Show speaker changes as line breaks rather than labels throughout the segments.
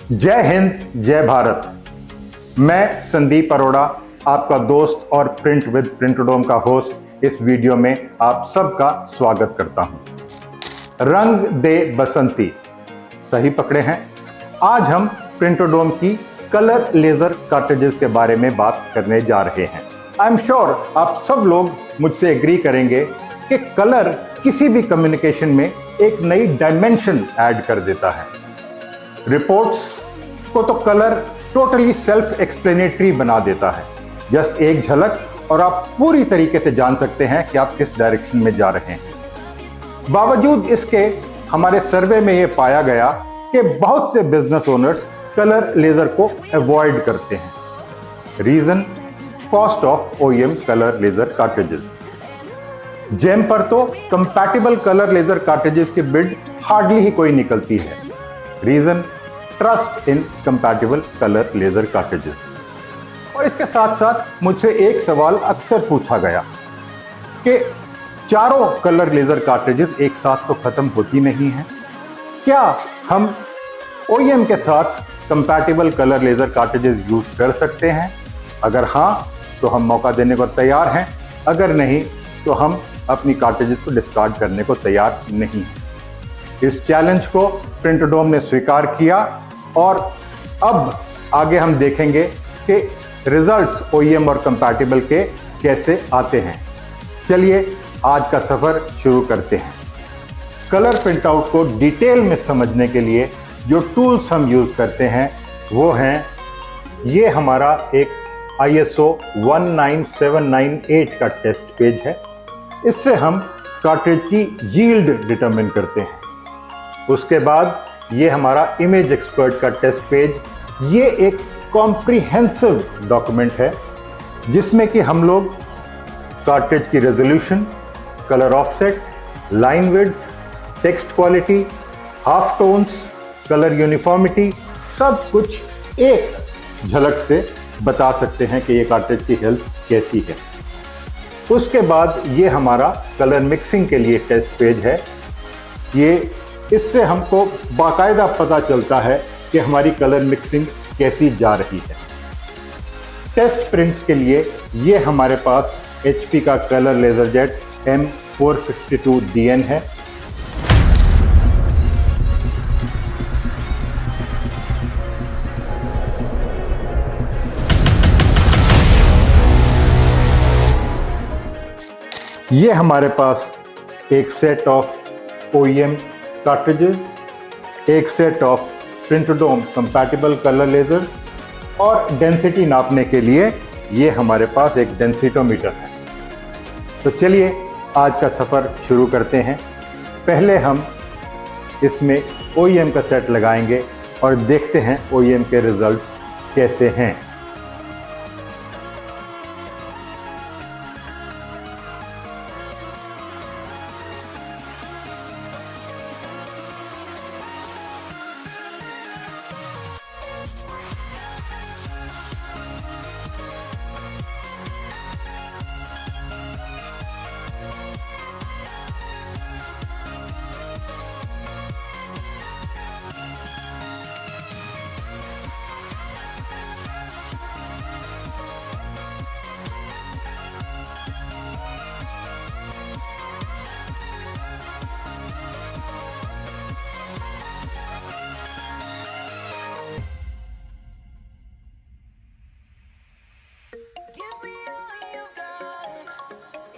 जय हिंद, जय भारत। मैं संदीप अरोड़ा, आपका दोस्त और प्रिंट विद प्रिंटोडोम का होस्ट इस वीडियो में आप सबका स्वागत करता हूं। रंग दे बसंती, सही पकड़े हैं। आज हम प्रिंटोडोम की कलर लेजर कार्ट्रिजेस के बारे में बात करने जा रहे हैं। आई एम श्योर आप सब लोग मुझसे एग्री करेंगे कि कलर किसी भी कम्युनिकेशन में एक नई डायमेंशन ऐड कर देता है। रिपोर्ट्स को तो कलर टोटली सेल्फ एक्सप्लेनेटरी बना देता है। जस्ट एक झलक और आप पूरी तरीके से जान सकते हैं कि आप किस डायरेक्शन में जा रहे हैं। बावजूद इसके हमारे सर्वे में यह पाया गया कि बहुत से बिजनेस ओनर्स कलर लेजर को अवॉइड करते हैं। Reason, cost of OEM colour laser cartridges. GeM पर तो कंपैटिबल कलर लेजर कार्ट्रिजेस की बिड हार्डली ही कोई निकलती है। Reason, trust in compatible colour laser cartridges. और इसके साथ साथ मुझसे एक सवाल अक्सर पूछा गया कि चारों कलर लेजर कार्ट्रिजेस एक साथ तो खत्म होती नहीं है, क्या हम OEM के साथ compatible colour laser cartridges use कर सकते हैं? अगर हां तो हम मौका देने को तैयार हैं, अगर नहीं तो हम अपनी कार्ट्रिजेस को डिस्कार्ड करने को तैयार नहीं हैं। इस चैलेंज को प्रिंटोडोम ने स्वीकार किया और अब आगे हम देखेंगे कि रिजल्ट्स OEM और कंपैटिबल के कैसे आते हैं। चलिए आज का सफर शुरू करते हैं। कलर प्रिंटआउट को डिटेल में समझने के लिए जो टूल्स हम यूज करते हैं वो हैं, ये हमारा एक ISO 19798 का टेस्ट पेज है। इससे हम कार्ट्रिज की यील्ड डिटरमिन करते हैं। उसके बाद ये हमारा इमेज एक्सपर्ट का टेस्ट पेज, ये एक कॉम्प्रिहेंसिव डॉक्यूमेंट है जिसमें कि हम लोग कार्ट्रिज की resolution, colour offset, line width, text quality, half tones, colour uniformity, सब कुछ एक झलक से बता सकते हैं कि ये कार्ट्रिज की हेल्थ कैसी है। उसके बाद ये हमारा कलर मिक्सिंग के लिए टेस्ट पेज है। इससे हमको बाकायदा पता चलता है कि हमारी कलर मिक्सिंग कैसी जा रही है। टेस्ट प्रिंट्स के लिए ये हमारे पास HP का कलर लेजर जेट M452DN है। ये हमारे पास एक सेट ऑफ OEM कार्ट्रिजेस, एक set of Printodome compatible colour lasers और डेंसिटी नापने के लिए ये हमारे पास एक डेंसिटोमीटर है। तो चलिए आज का सफ़र शुरू करते हैं। पहले हम इसमें OEM का सेट लगाएंगे और देखते हैं OEM के रिजल्ट्स कैसे हैं।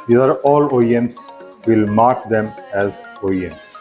These are all OEMs. We'll mark them as OEMs.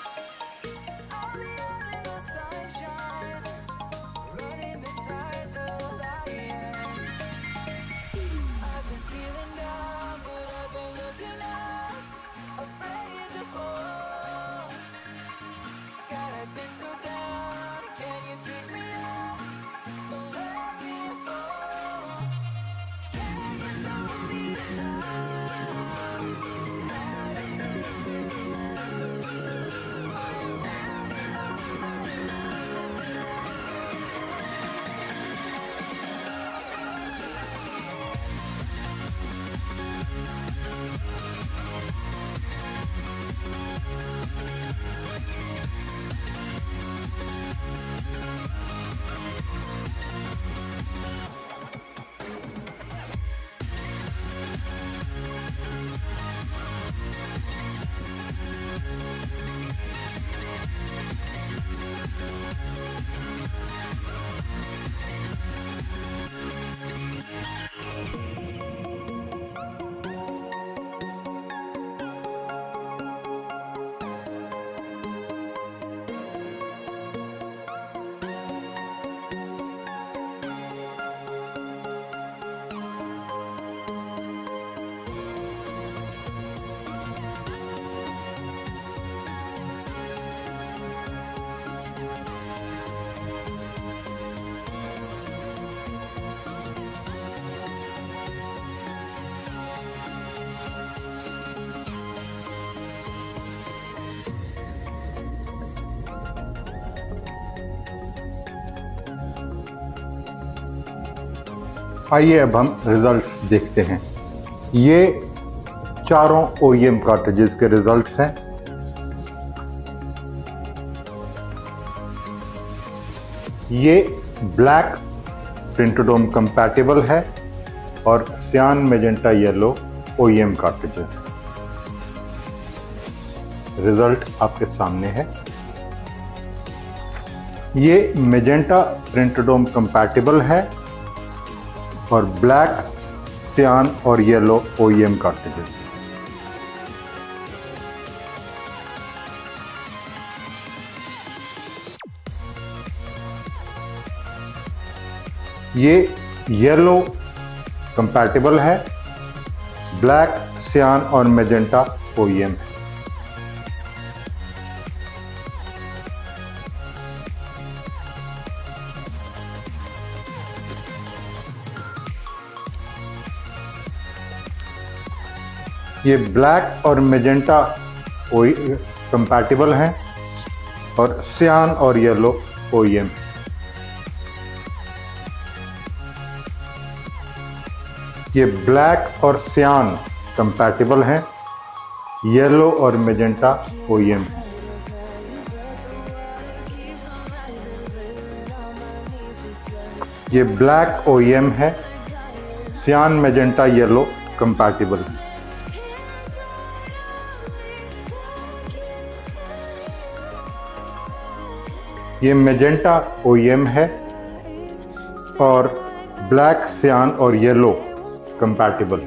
आइए अब हम रिजल्ट्स देखते हैं। ये चारों OEM कार्ट्रिजेस के रिजल्ट्स हैं। ये ब्लैक प्रिंटोडोम कंपैटिबल है और सियान मैजेंटा येलो OEM कार्ट्रिजेस है। रिजल्ट आपके सामने है। ये मैजेंटा प्रिंटोडोम कंपैटिबल है और ब्लैक, सियान और येलो OEM कार्ट्रिजेस। ये येलो कंपैटिबल है, ब्लैक, सियान और मैजेंटा OEM है। ये ब्लैक और मैजेंटा कंपैटिबल हैं और सियान और येलो OEM। ये ब्लैक और सियान कंपैटिबल हैं, येलो और मैजेंटा OEM है। ये ब्लैक OEM है, सियान मैजेंटा येलो कंपैटिबल है। ये मैजेंटा OEM है और ब्लैक, सियान और येलो कंपैटिबल।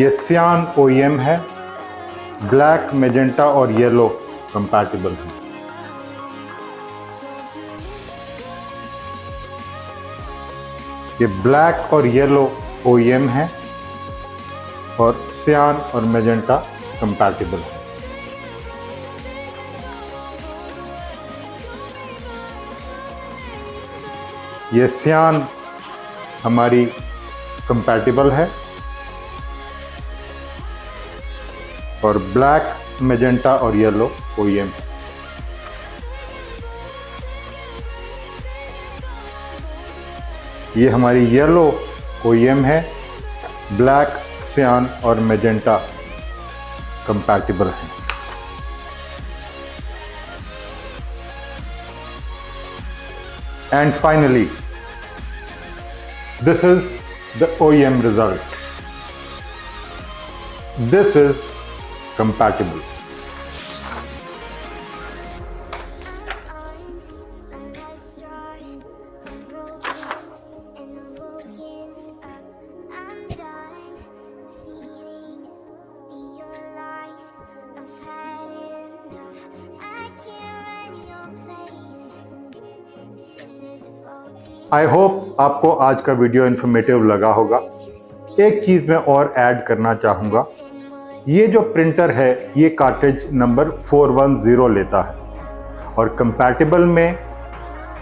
ये सियान OEM है, ब्लैक, मैजेंटा और येलो कंपैटिबल है। ये ब्लैक और येलो OEM है और सियान और मैजेंटा कंपैटिबल है। ये सियान हमारी कंपैटिबल है और ब्लैक, मैजेंटा और येलो OEM। ये हमारी येलो OEM है, ब्लैक, सियान और मैजेंटा कंपैटिबल है। And finally, this is the OEM result. This is compatible. I hope आपको आज का वीडियो इन्फॉर्मेटिव लगा होगा। एक चीज़ मैं और ऐड करना चाहूँगा, ये जो प्रिंटर है ये कार्ट्रिज नंबर 410 लेता है और कंपैटिबल में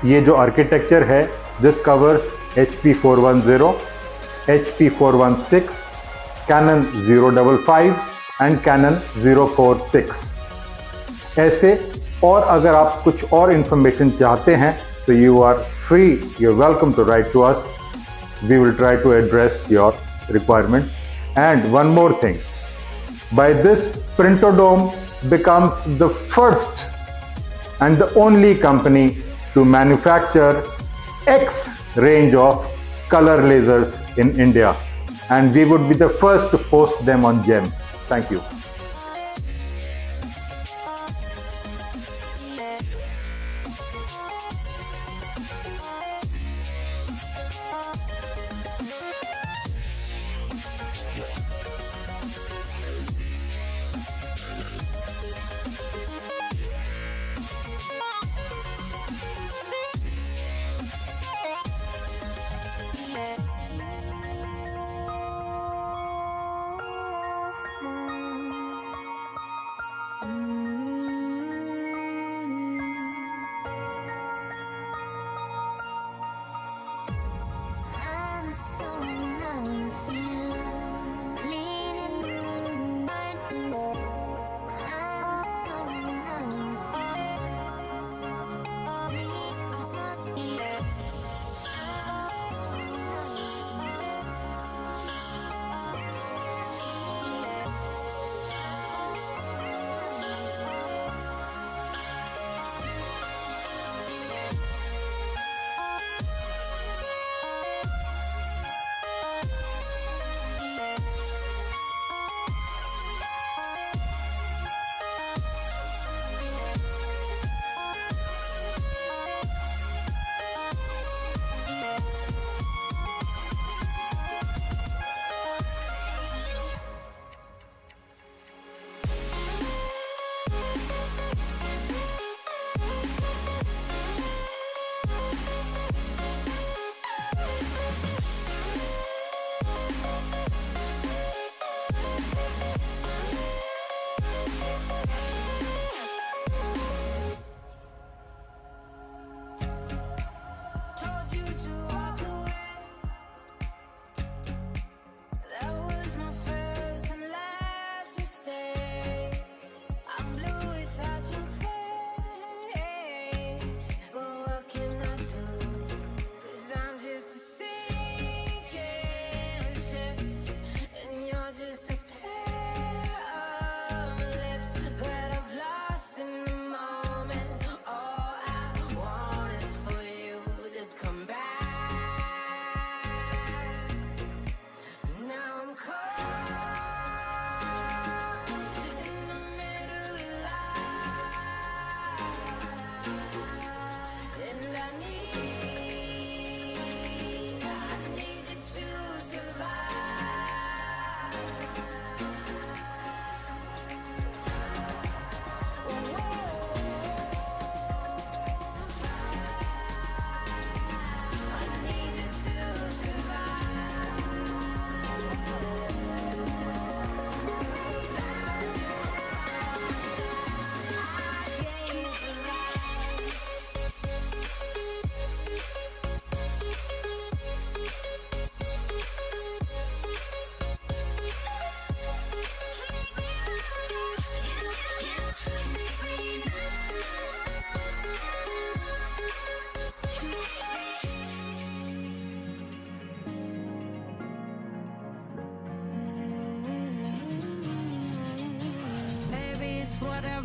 ये जो आर्किटेक्चर है this covers HP 410, HP 416, Canon 055 and Canon 046। ऐसे और अगर आप कुछ और इंफॉर्मेशन चाहते हैं तो you are free, you're welcome to write to us. We will try to address your requirements. And one more thing, by this Printodome becomes the first and the only company to manufacture X range of color lasers in India, and we would be the first to post them on GEM. Thank you.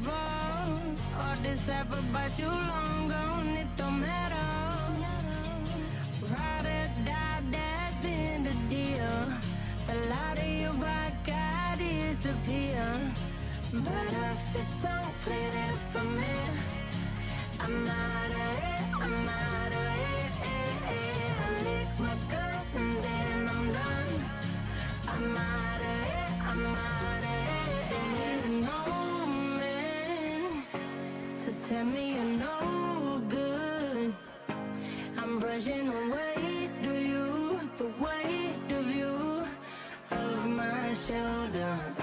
wrong. All this ever about you long gone, it don't matter. Ride or die, that's been the deal. The light of your back, I disappear. But if it don't clear it for me, I'm out of it, I'm out of it. I lick my gun and then I'm done. I'm out of it, I'm out of it. Don't need no man to tell me you're no good. I'm brushing away to you, the weight of you, of my shoulder.